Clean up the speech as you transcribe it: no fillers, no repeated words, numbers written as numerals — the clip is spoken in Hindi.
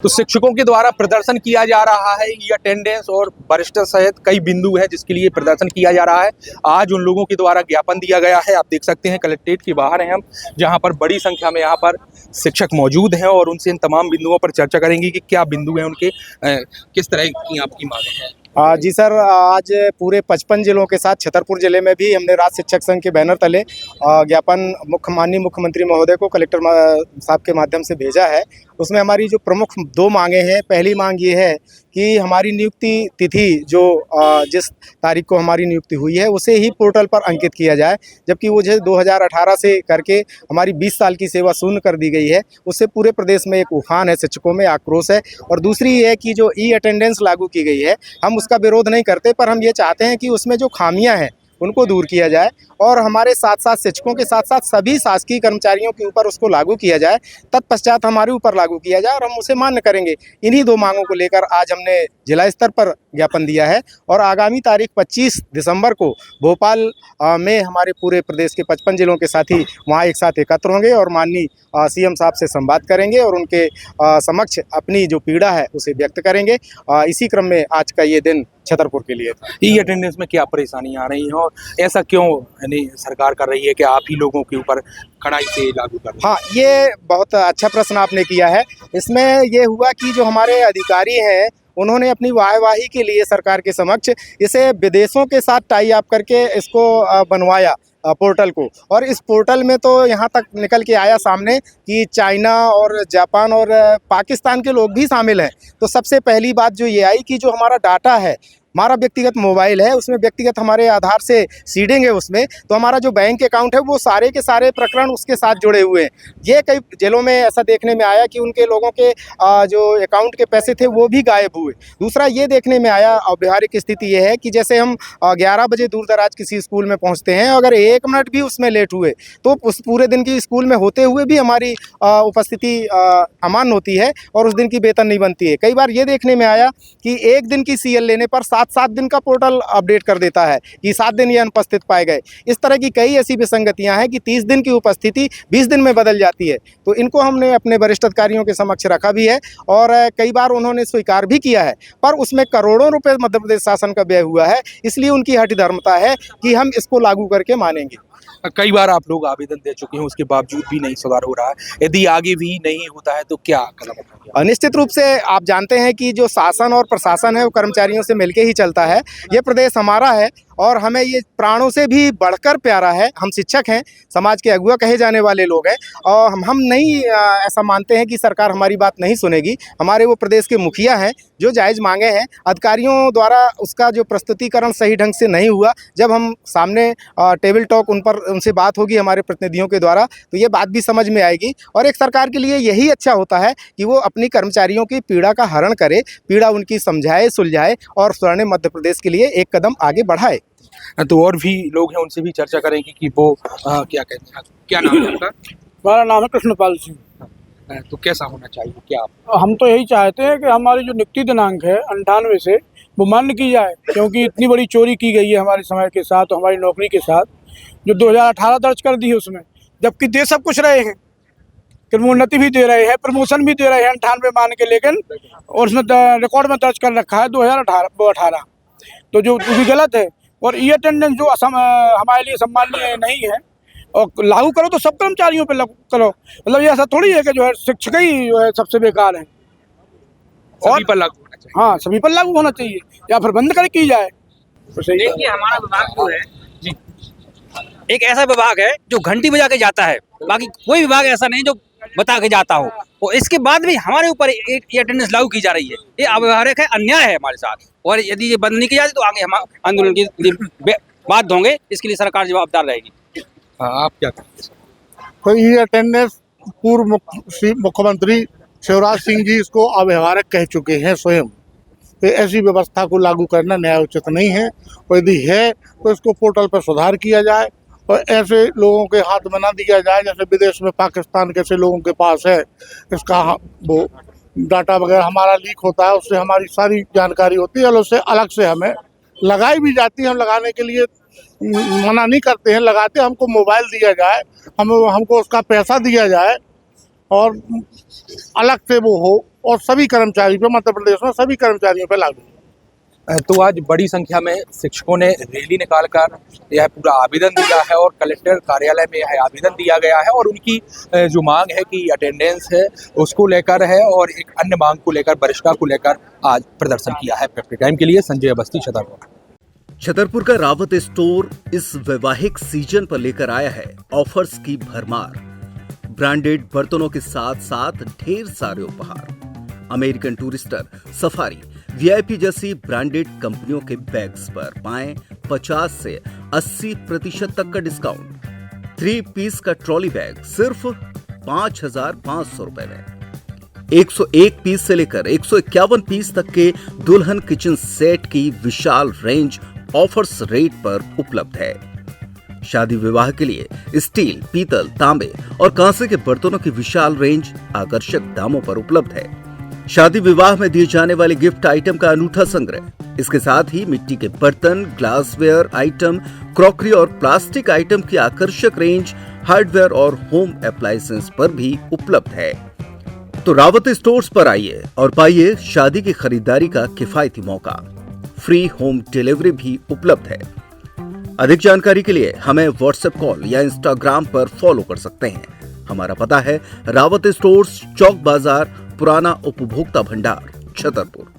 तो शिक्षकों के द्वारा प्रदर्शन किया जा रहा है। ये अटेंडेंस और वरिष्ठ सहित कई बिंदु है जिसके लिए प्रदर्शन किया जा रहा है। आज उन लोगों के द्वारा ज्ञापन दिया गया है। आप देख सकते हैं कलेक्ट्रेट के बाहर हैं हम, जहां पर बड़ी संख्या में यहाँ पर शिक्षक मौजूद हैं और उनसे इन तमाम बिंदुओं पर चर्चा करेंगे कि क्या बिंदु हैं उनके, किस तरह की आपकी मांगे हैं। जी सर, आज पूरे 55 जिलों के साथ छतरपुर जिले में भी हमने राज्य शिक्षक संघ के बैनर तले ज्ञापन माननीय मुख्यमंत्री महोदय को कलेक्टर साहब के माध्यम से भेजा है। उसमें हमारी जो प्रमुख दो मांगे हैं, पहली मांग ये है कि हमारी नियुक्ति तिथि जो जिस तारीख को हमारी नियुक्ति हुई है उसे ही पोर्टल पर अंकित किया जाए, जबकि वो जो 2018 से करके हमारी 20 साल की सेवा शून्य कर दी गई है। उससे पूरे प्रदेश में एक उफान है, शिक्षकों में आक्रोश है। और दूसरी ये है कि जो ई अटेंडेंस लागू की गई है, हम उसका विरोध नहीं करते, पर हम ये चाहते हैं कि उसमें जो खामियां हैं उनको दूर किया जाए और हमारे साथ साथ शिक्षकों के साथ साथ सभी शासकीय कर्मचारियों के ऊपर उसको लागू किया जाए, तत्पश्चात हमारे ऊपर लागू किया जाए और हम उसे मान्य करेंगे। इन्हीं दो मांगों को लेकर आज हमने जिला स्तर पर ज्ञापन दिया है और आगामी तारीख 25 दिसंबर को भोपाल में हमारे पूरे प्रदेश के 55 जिलों के साथी वहाँ एक साथ एकत्र होंगे और माननीय सीएम साहब से संवाद करेंगे और उनके समक्ष अपनी जो पीड़ा है उसे व्यक्त करेंगे। इसी क्रम में आज का ये दिन छतरपुर के लिए था। ई अटेंडेंस में क्या परेशानियां आ रही हैं और ऐसा क्यों यानी सरकार कर रही है कि आप ही लोगों के ऊपर कड़ाई से लागू कर रही है? हाँ, ये बहुत अच्छा प्रश्न आपने किया है। इसमें ये हुआ कि जो हमारे अधिकारी हैं उन्होंने अपनी वाहवाही के लिए सरकार के समक्ष इसे विदेशों के साथ टाई अप करके इसको बनवाया पोर्टल को, और इस पोर्टल में तो यहाँ तक निकल के आया सामने कि चाइना और जापान और पाकिस्तान के लोग भी शामिल हैं। तो सबसे पहली बात जो ये आई कि जो हमारा डाटा है, हमारा व्यक्तिगत मोबाइल है, उसमें व्यक्तिगत हमारे आधार से सीडिंग है उसमें, तो हमारा जो बैंक अकाउंट है वो सारे के सारे प्रकरण उसके साथ जुड़े हुए हैं। ये कई जिलों में ऐसा देखने में आया कि उनके लोगों के जो अकाउंट के पैसे थे वो भी गायब हुए। दूसरा ये देखने में आया, व्यावहारिक स्थिति ये है कि जैसे हम 11 बजे दूर दराज किसी स्कूल में पहुँचते हैं, अगर 1 मिनट भी उसमें लेट हुए तो उस पूरे दिन की स्कूल में होते हुए भी हमारी उपस्थिति अमान्य होती है और उस दिन की वेतन नहीं बनती है। कई बार ये देखने में आया कि एक दिन की सीएल लेने पर 7 दिन का पोर्टल अपडेट कर देता है कि 7 दिन ये अनुपस्थित पाए गए। इस तरह की कई ऐसी विसंगतियां हैं कि 30 दिन की उपस्थिति 20 दिन में बदल जाती है। तो इनको हमने अपने वरिष्ठ अधिकारियों के समक्ष रखा भी है और कई बार उन्होंने स्वीकार भी किया है, पर उसमें करोड़ों रुपए मध्य प्रदेश शासन का व्यय हुआ है। इसलिए उनकी हठ धर्मता है कि हम इसको लागू करके मानेंगे। कई बार आप लोग आवेदन दे चुके हैं, उसके बावजूद भी नहीं सुधार हो रहा है। यदि आगे भी नहीं होता है तो क्या कदम उठाएंगे? निश्चित रूप से आप जानते हैं कि जो शासन और प्रशासन है वो कर्मचारियों से मिलके ही चलता है। ये प्रदेश हमारा है और हमें ये प्राणों से भी बढ़कर प्यारा है। हम शिक्षक हैं, समाज के अगुआ कहे जाने वाले लोग हैं और हम नहीं ऐसा मानते हैं कि सरकार हमारी बात नहीं सुनेगी। हमारे वो प्रदेश के मुखिया हैं, जो जायज़ मांगे हैं अधिकारियों द्वारा उसका जो प्रस्तुतिकरण सही ढंग से नहीं हुआ, जब हम सामने टेबल टॉक उनसे बात होगी हमारे प्रतिनिधियों के द्वारा, तो ये बात भी समझ में आएगी। और एक सरकार के लिए यही अच्छा होता है कि वो अपनी कर्मचारियों की पीड़ा का हरण करे, पीड़ा उनकी समझाए, सुलझाए और स्वर्णिम मध्य प्रदेश के लिए एक कदम आगे बढ़ाए। तो और भी लोग हैं, उनसे भी चर्चा करेंगे कि वो क्या कहते हैं। क्या नाम है आपका? हमारा नाम है कृष्णपाल सिंह। तो कैसा होना चाहिए क्या आप? हम तो यही चाहते हैं कि हमारी जो नियुक्ति दिनांक है 98 से वो मान्य की जाए, क्योंकि इतनी बड़ी चोरी की गई है हमारे समय के साथ, हमारी नौकरी के साथ, जो 2018 दर्ज कर दी है उसमें, जबकि दे सब कुछ रहे हैं, क्रमोन्नति भी दे रहे हैं, प्रमोशन भी दे रहे हैं 98 मान के, लेकिन और उसमें रिकॉर्ड में दर्ज कर रखा है 2018। तो जो भी गलत है। और ई अटेंडेंस जो हमारे लिए सम्माननीय नहीं है, और लागू करो तो सब कर्मचारियों पे लागू करो। मतलब ये ऐसा थोड़ी है कि जो है शिक्षक ही जो है सबसे बेकार है, सभी पर लागू होना चाहिए। हाँ, सभी पर लागू होना चाहिए या फिर बंद कर की जाए। देखिए, हमारा विभाग जो है जी, एक ऐसा विभाग है जो घंटी बजा के जाता है, बाकी कोई विभाग ऐसा नहीं जो बता के जाता हो। और इसके बाद भी हमारे ऊपर एक अटेंडेंस लागू की जा रही है। ये अव्यवहारिक है, अन्याय है हमारे साथ, और यदि ये बंद नहीं की जाती तो आगे हम आंदोलन के लिए बाध्य होंगे। इसके लिए सरकार जवाबदार रहेगी। आप क्या कहते हैं? तो ये अटेंडेंस पूर्व मुख्यमंत्री शिवराज सिंह जी इसको अव्यवहारिक कह चुके हैं स्वयं। तो ऐसी व्यवस्था को लागू करना न्याय उचित नहीं है, और यदि है तो इसको पोर्टल पर सुधार किया जाए और ऐसे लोगों के हाथ में ना दिया जाए जैसे विदेश में पाकिस्तान कैसे लोगों के पास है। इसका वो डाटा वगैरह हमारा लीक होता है, उससे हमारी सारी जानकारी होती है और उससे अलग से हमें लगाई भी जाती है। हम लगाने के लिए मना नहीं करते हैं, लगाते, हमको मोबाइल दिया जाए, हमको उसका पैसा दिया जाए और अलग से वो हो और सभी कर्मचारी पे, मध्य प्रदेश में सभी कर्मचारियों पे लागू है। तो आज बड़ी संख्या में शिक्षकों ने रैली निकालकर यह पूरा आवेदन दिया है और कलेक्टर कार्यालय में यह आवेदन दिया गया है और उनकी जो मांग है कि अटेंडेंस है उसको लेकर है और एक अन्य मांग को लेकर, वरिष्ठता को लेकर आज प्रदर्शन किया है। फैक्ट्री टाइम के लिए संजय अवस्थी, छतरपुर। छतरपुर का रावत स्टोर इस वैवाहिक सीजन पर लेकर आया है ऑफर्स की भरमार। ब्रांडेड बर्तनों के साथ साथ ढेर सारे उपहार, अमेरिकन टूरिस्टर, सफारी, वीआईपी जैसी ब्रांडेड कंपनियों के बैग्स पर पाएं 50 से 80% तक का डिस्काउंट। 3 पीस का ट्रॉली बैग सिर्फ 5,500 रुपए में। 101 पीस से लेकर 151 पीस तक के दुल्हन किचन सेट की विशाल रेंज ऑफर्स रेट पर उपलब्ध है। शादी विवाह के लिए स्टील, पीतल, तांबे और कांसे के बर्तनों की विशाल रेंज आकर्षक दामों पर उपलब्ध है। शादी विवाह में दिए जाने वाले गिफ्ट आइटम का अनूठा संग्रह, इसके साथ ही मिट्टी के बर्तन, ग्लासवेयर आइटम, क्रॉकरी और प्लास्टिक आइटम की आकर्षक रेंज हार्डवेयर और होम अप्लायंसेस पर भी उपलब्ध है। तो रावत स्टोर्स पर आइए और पाइए शादी की खरीदारी का किफायती मौका। फ्री होम डिलीवरी भी उपलब्ध है। अधिक जानकारी के लिए हमें व्हाट्सएप कॉल या इंस्टाग्राम पर फॉलो कर सकते हैं। हमारा पता है रावत स्टोर्स, चौक बाजार, पुराना उपभोक्ता भंडार, छतरपुर।